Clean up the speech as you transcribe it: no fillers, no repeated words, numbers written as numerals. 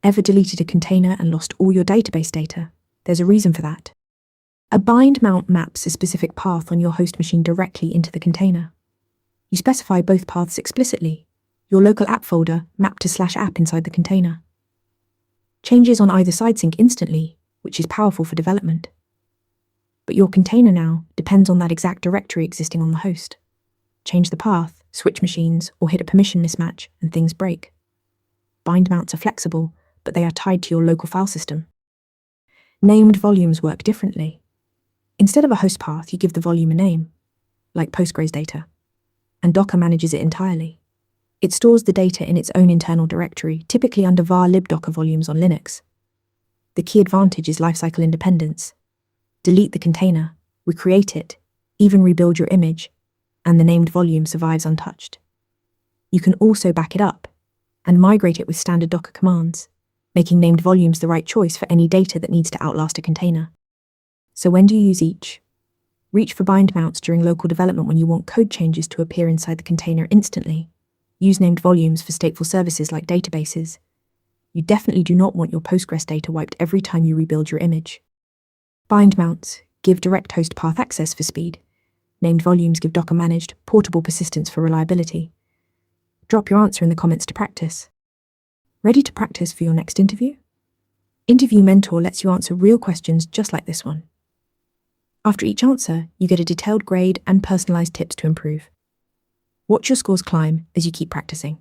Ever deleted a container and lost all your database data? There's a reason for that. A bind mount maps a specific path on your host machine directly into the container. You specify both paths explicitly, your local app folder mapped to /app inside the container. Changes on either side sync instantly, which is powerful for development. But your container now depends on that exact directory existing on the host. Change the path, switch machines, or hit a permission mismatch, and things break. Bind mounts are flexible, but they are tied to your local file system. Named volumes work differently. Instead of a host path, you give the volume a name, like Postgres data, and Docker manages it entirely. It stores the data in its own internal directory, typically under var libdocker volumes on Linux. The key advantage is lifecycle independence. Delete the container, recreate it, even rebuild your image, and the named volume survives untouched. You can also back it up and migrate it with standard Docker commands, making named volumes the right choice for any data that needs to outlast a container. So when do you use each? Reach for bind mounts during local development when you want code changes to appear inside the container instantly. Use named volumes for stateful services like databases. You definitely do not want your Postgres data wiped every time you rebuild your image. Bind mounts give direct host path access for speed. Named volumes give Docker-managed, portable persistence for reliability. Drop your answer in the comments to practice. Ready to practice for your next interview? Interview Mentor lets you answer real questions just like this one. After each answer, you get a detailed grade and personalized tips to improve. Watch your scores climb as you keep practicing.